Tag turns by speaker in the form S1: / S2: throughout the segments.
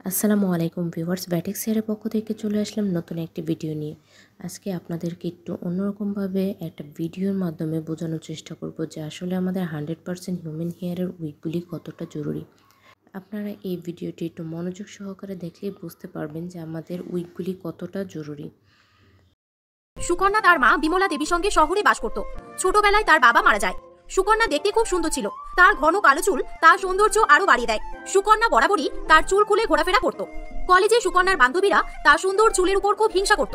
S1: আসসালামু আলাইকুম ভিউয়ার্স, ব্যাটিক্স এর পক্ষ থেকে চলে আসলাম নতুন একটি ভিডিও নিয়ে। আজকে আপনাদেরকে একটু অন্যরকমভাবে একটা ভিডিওর মাধ্যমে বোঝানোর চেষ্টা করব যে আসলে আমাদের 100% হিউম্যান হেয়ারের উইকগুলি কতটা জরুরি। আপনারা এই ভিডিওটি একটু মনোযোগ সহকারে দেখলেই বুঝতে পারবেন যে আমাদের উইকগুলি কতটা জরুরি।
S2: সুকন্যা তার মা বিমলা দেবীর সঙ্গে শহরে বাস করত। ছোটবেলায় তার বাবা মারা যায়। সুকন্যা দেখতে খুব সুন্দর ছিল। তার ঘন কালো চুল তার সৌন্দর্য আরো বাড়িয়ে দেয়। সুকন্যা বরাবরই তার চুল খুলে ঘোরাফেরা করত। কলেজে সুকন্যার বান্ধবীরা তার সুন্দর চুলের উপর খুব হিংসা করত।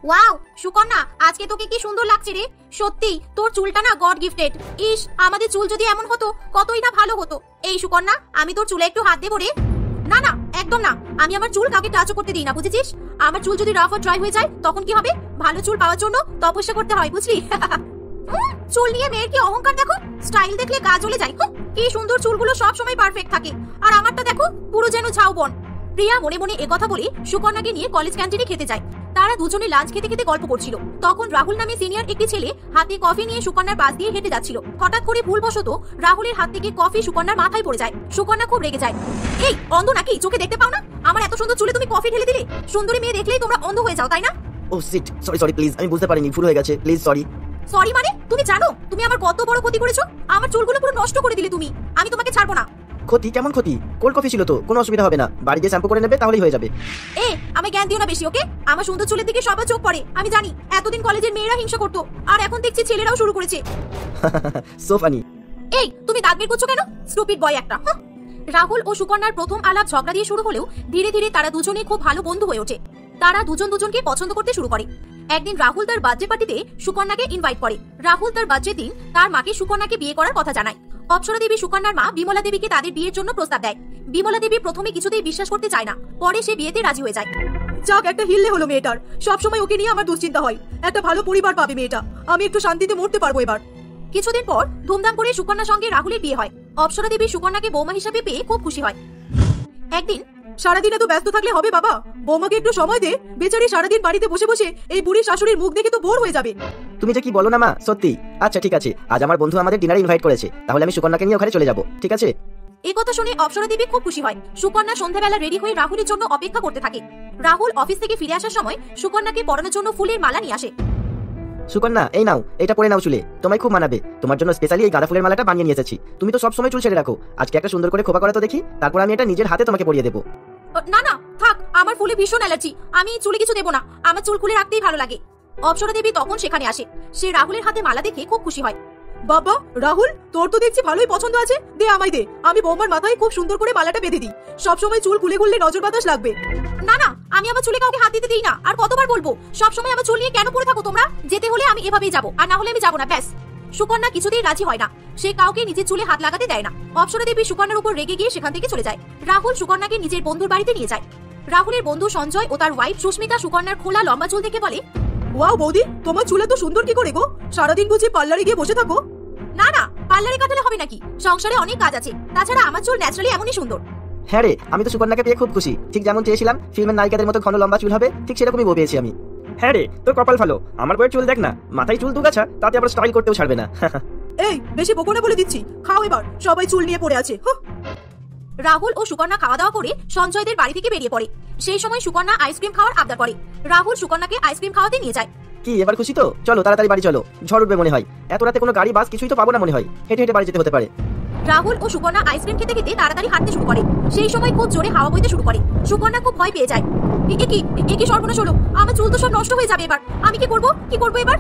S2: ওয়াও সুকন্যা, আজকে তোকে কি সুন্দর লাগছে রে। সত্যি তোর চুলটা না গড গিফটেড। ইস, আমাদের চুল যদি এমন হতো কতই না ভালো হতো। এই সুকন্যা, আমি তোর চুলে একটু হাত দেবো রে। না না, একদম না। আমি আমার চুল কাউকে টাচও করতে দিই না, বুঝেছিস? আমার চুল যদি রাফ আর ড্রাই হয়ে যায় তখন কি হবে? ভালো চুল পাওয়ার জন্য তপস্যা করতে হয়, বুঝলি? চুল নিয়ে মেয়ের কি অহংকার দেখো। স্টাইল দেখলে গা জ্বলে যায়। কি সুন্দর চুলগুলো সব সময় পারফেক্ট থাকে, আর আমারটা দেখো পুরো যেন ঝাউবন। প্রিয়া মনে মনে একথা বলে সুকন্যাকে নিয়ে কলেজ ক্যান্টিনে খেতে যায়। তারা দুজনে লাঞ্চ খেতে খেতে গল্প করছিল। তখন রাহুল নামে সিনিয়র একটি ছেলে হাতে কফি নিয়ে সুকন্যার পাশ দিয়ে হেঁটে যাচ্ছিল। হঠাৎ করে ভুলবশত রাহুলের হাত থেকে কফি সুকন্যার মাথায় পড়ে যায়। সুকন্যা খুব রেগে যায়। এই অন্ধ নাকি, চোখে দেখতে পাও না? আমার এত সুন্দর চুলে তুমি কফি ঢেলে দিলে। সুন্দরী মেয়ে দেখলেই তোমরা অন্ধ হয়ে যাও, তাই না?
S3: ও শিট, সরি প্লিজ, আমি বুঝতে পারিনি, ভুল হয়ে গেছে, প্লিজ সরি।
S2: সরি মানে? তুমি জানো তুমি আমার কত বড় ক্ষতি করেছো? আমার চুলগুলো পুরো নষ্ট করে দিলে তুমি। আমি তোমাকে ছাড়বো না।
S3: ক্ষতি? কেমন ক্ষতি? কোল্ড কফি ছিল তো, কোনো অসুবিধা হবে না, বাড়ি গিয়ে শ্যাম্পু করে নেবে তাহলেই হয়ে যাবে।
S2: আমি জ্ঞান দিও না বেশি, ওকে? আমার সুন্দর চুলের দিকে সবার চোখ পড়ে, আমি জানি। এতদিন কলেজের মেয়েরা হিংসা করতো, আর এখন দেখছি ছেলেরাও শুরু করেছে।
S3: So funny.
S2: তুমি দাঁত বের করছো কেন? স্টুপিড বয় একটা। রাহুল ও সুকন্যার প্রথম আলাপ ঝগড়া দিয়ে শুরু হলেও ধীরে ধীরে তারা দুজনেই খুব ভালো বন্ধু হয়ে ওঠে। তারা দুজনকে পছন্দ করতে শুরু করে। একদিন রাহুল তার বার্থডে পার্টিতে সুকন্যাকে ইনভাইট করে। রাহুল তার বার্থডে দিন তার মাকে সুকন্যাকে বিয়ে করার কথা জানায়। অপ্সরা দেবী সুকন্যার মা বিমলা দেবীকে তাদের বিয়ের জন্য প্রস্তাব দেয়। বিমলা দেবী প্রথমে কিছুতেই বিশ্বাস করতে চায় না, পরে সে বিয়েতে রাজি হয়ে যায়।
S4: যাক, একটা হিললে হলো মেয়েটার। সবসময় ওকে নিয়ে আমার দুশ্চিন্তা হয়। একটা ভালো পরিবার পাবে মেয়েটা, আমি একটু শান্তিতে মরতে পারবো এবার।
S2: কিছুদিন পর ধুমধাম করে সুকন্যার সঙ্গে রাহুলের বিয়ে হয়। অপ্সরা দেবী সুকন্যাকে বৌমা হিসেবে পেয়ে খুব খুশি হয়। একদিন,
S4: সারাদিন এত ব্যস্ত থাকলে হবে বাবা? বৌমাকে একটু সময় দে। বেচারি সারাদিন বাড়িতে বসে বসে এই বুড়ি শাশুড়ির মুখ দেখে তো বোর হয়ে যাবে।
S3: তুমি যে কি বলো না মা, সত্যি। আচ্ছা ঠিক আছে, আজ আমার বন্ধু আমাদের ডিনারে ইনভাইট করেছে, তাহলে আমি সুকন্যাকে নিয়ে ওখানে চলে যাব, ঠিক আছে?
S2: এই কথা শুনে অপ্সরা দেবী খুব খুশি হয়। সুকন্যা সন্ধ্যাবেলা রেডি হয়ে রাহুলের জন্য অপেক্ষা করতে থাকে। রাহুল অফিস থেকে ফিরে আসার সময় সুকন্যাকে পরানোর জন্য ফুলের মালা নিয়ে আসে।
S3: সুকন্যা, এই নাও, এটা পরে নাও, চুলে তোমায় খুব মানাবে। তোমার জন্য স্পেশালি এই গাঁদা ফুলের মালাটা বানিয়ে নিয়ে এসেছি। তুমি তো সব সময় চুল ছেড়ে রাখো, আজকে একটা সুন্দর করে খোপা করা তো দেখি, তারপর আমি এটা নিজের হাতে তোমাকে পরিয়ে দেবো।
S2: না না থাক, আমার ফুলে ভীষণ অ্যালার্জি, আমি চুলে কিছু দেবো না। আমার চুল খুলে রাখতেই ভালো লাগে। অপ্সরা দেবী তখন সেখানে আসে। সে রাহুলের হাতে মালা দেখে খুব খুশি হয়।
S4: বাবা রাহুল, তোর তো দেখছি ভালোই পছন্দ আছে, দে আমায় দে। আমি বৌমার মাথায় খুব সুন্দর করে মালাটা বেঁধে দিই। সবসময় চুল খুলে খুললে নজর বাতাস লাগবে।
S2: না না, আমি আমার চুলে কাউকে হাত দিতে দিই না। আর কতবার বলবো, সবসময় আমার চুল নিয়ে কেন পড়ে থাকো তোমরা? যেতে হলে আমি এভাবেই যাবো, আর না হলে আমি যাবো না, ব্যাস। সুকন্যা কিছুতেই রাজি হয় না। সে কাউকে নিজের চুলে হাত লাগাতে দেয় না। অপ্সরা দেবী সুকন্যার উপর রেগে গিয়ে সেখান থেকে চলে যায়। রাহুল সুকন্যাকে নিজের বন্ধুর বাড়িতে নিয়ে যায়। রাহুলের বন্ধু সঞ্জয় ও তার ওয়াইফ সুস্মিতা সুকন্যার খোলা লম্বা চুল দেখে বলে,
S4: ওয়াও বৌদি, তোমার চুল এত সুন্দর কি করে গো? সারাদিন বুঝি পার্লারে গিয়ে বসে থাকো?
S2: না না, পার্লারে কাটালে হবে নাকি? সংসারে অনেক কাজ আছে। তাছাড়া আমার চুল ন্যাচারালি এমনই সুন্দর।
S3: হ্যাঁ রে, আমি তো সুকন্যাকে পেয়ে খুব খুশি। ঠিক যেমন চেয়েছিলাম ফিল্মের নায়িকাদের মতো ঘন লম্বা চুল হবে, ঠিক সেরকমই বউ পেয়েছি আমি। হ্যাঁ রে, তোর কপাল ভালো। আমার বউয়ের চুল দেখ না, মাথায় চুল দুগাছা, তাতে আবার স্টাইল করতেও ছাড়বে না।
S4: এই বেশি বকো না বলে দিচ্ছি, খাও এবার। সবাই চুল নিয়ে পড়ে আছে।
S2: রাহুল ও সুকন্যা খাওয়া দাওয়া করে সঞ্জয়দের বাড়ি থেকে বেরিয়ে পড়ে। সেই সময় সুকন্যা আইসক্রিম খাওয়ার আবদার করে। রাহুল সুকন্যাকে আইসক্রিম খাওয়াতে নিয়ে যায়।
S3: কি এবার খুশি তো? চলো তাড়াতাড়ি বাড়ি চলো, ঝড় উঠবে মনে হয়। এত রাতে কোনো গাড়ি বাস কিছুই তো পাবো না মনে হয়, হেঁটে হেঁটে বাড়ি যেতে হতে পারে।
S2: রাহুল ও সুকন্যা আইসক্রিম খেতে খেতে তাড়াতাড়ি হাঁটতে শুরু করে। সেই সময় খুব জোরে হাওয়া বইতে শুরু করে। সুকন্যা খুব ভয় পেয়ে যায়। কি সর্বনাশ হলো, আমার চুল তো সব নষ্ট হয়ে যাবে এবার। আমি কি করবো এবার?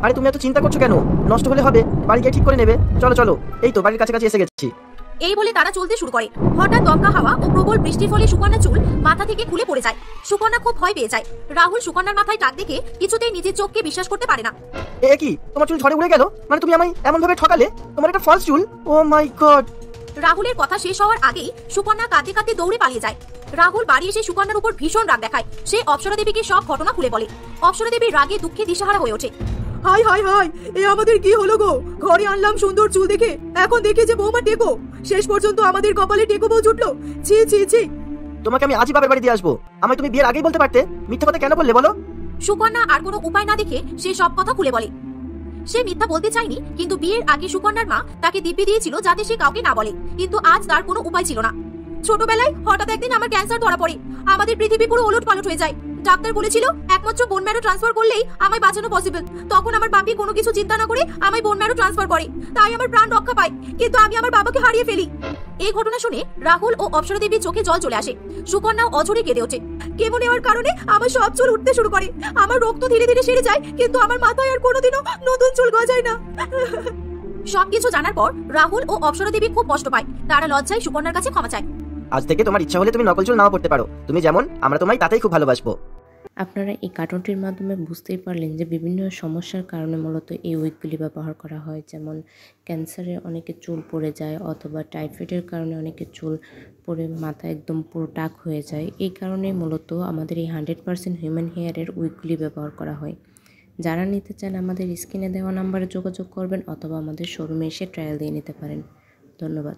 S3: আরে তুমি এত চিন্তা করছো কেন? নষ্ট হলে হবে, বাড়ি গিয়ে ঠিক করে নেবে। চলো চলো, এই তো বাড়ির কাছাকাছি এসে গেছি।
S2: এই বলে তারা চলতে শুরু করে। হঠাৎ দমকা হাওয়া ও প্রবল বৃষ্টির ফলে সুকন্যার চুল মাথা থেকে খুলে পড়ে যায়। সুকন্যা খুব ভয় পেয়ে যায়। রাহুল সুকন্যার মাথায় টাক দেখে কিছুতেই নিজের চোখকে বিশ্বাস করতে পারে না।
S3: এ কি, তোমার চুল ঝড়ে উড়ে গেল? মানে তুমি আমায় এমন ভাবে ঠকালে? তোমার এটা ফলস চুল? ও মাই গড!
S2: রাহুলের কথা শেষ হওয়ার আগেই সুকন্যা কাঁদতে কাঁদতে দৌড়ে পালিয়ে যায়। রাহুল বাড়ি এসে সুকন্যার উপর ভীষণ রাগ দেখায়। সে অপ্সরা দেবীকে সব ঘটনা খুলে বলে। অপ্সরা দেবী রাগে দুঃখে দিশাহারা হয়ে ওঠে।
S4: হাই হাই হাই, এ আমাদের কি হলো গো? ঘরে আনলাম সুন্দর চুল দেখে, এখন দেখি যে বৌমা টেকো। শেষ পর্যন্ত আমাদের কপালে টেকো বউ জুটলো। ছি ছি ছি।
S3: তোমাকে আমি আজই বাবার বাড়ি দিয়ে আসবো। আমায় তুমি বিয়ের আগেই বলতে পারতে, মিথ্যা কথা কেন বললে বলো?
S2: সুকন্যা আর কোনো উপায় না দেখে সে সব কথা খুলে বলে। সে মিথ্যা বলতে চায়নি, কিন্তু বিয়ের আগে সুকন্যার মা তাকে দিব্যি দিয়েছিল যাতে সে কাউকে না বলে। কিন্তু আজ তার কোনো উপায় ছিল না। ছোটবেলায় হঠাৎ একদিন আমার ক্যান্সার ধরা পড়ে। আমাদের পৃথিবী পুরো ওলটপালট হয়ে যায়। ডাক্তার বলেছিল একমাত্র বোন ম্যারো ট্রান্সফার করলেই আমায় বাঁচানো পসিবল। তখন আমার বাপি কোনো কিছু চিন্তা না করে আমায় বোন ম্যারো ট্রান্সফার করে, তাই আমার প্রাণ রক্ষা পায়। কিন্তু আমি আমার বাবাকে হারিয়ে ফেলি। এই ঘটনা শুনে রাহুল ও অপ্সরা দেবীর চোখে জল চলে আসে। সুকন্যাও অঝরে কেঁদে ওঠে। কেমো নেওয়ার কারণে আমার সব চুল উঠতে শুরু করে। আমার রক্ত ধীরে ধীরে সেরে যায়, কিন্তু আমার মাথায় আর কোনোদিনও নতুন চুল গজায় না। সবকিছু জানার পর রাহুল ও অপ্সরা দেবী খুব কষ্ট পায়। তারা লজ্জায় সুকন্যার কাছে ক্ষমা চায়।
S3: আজ থেকে তোমার ইচ্ছা হলে তুমি নকল চুল নাও পড়তে পারো, তুমি যেমন আমরা তোমায় তাতেই খুব ভালোবাসবো।
S1: আপনারা এই কার্টুনটির মাধ্যমে বুঝতেই পারলেন যে বিভিন্ন সমস্যার কারণে মূলত এই উইকগুলি ব্যবহার করা হয়। যেমন ক্যান্সারে অনেকে চুল পড়ে যায়, অথবা টাইফয়েডের কারণে অনেকে চুল পড়ে মাথা একদম পুরো টাক হয়ে যায়। এই কারণে মূলত আমাদের এই 100% হিউম্যান হেয়ারের উইকগুলি ব্যবহার করা হয়। যারা নিতে চান আমাদের স্ক্রিনে দেওয়া নাম্বারে যোগাযোগ করবেন, অথবা আমাদের শোরুমে এসে ট্রায়াল দিয়ে নিতে পারেন। ধন্যবাদ।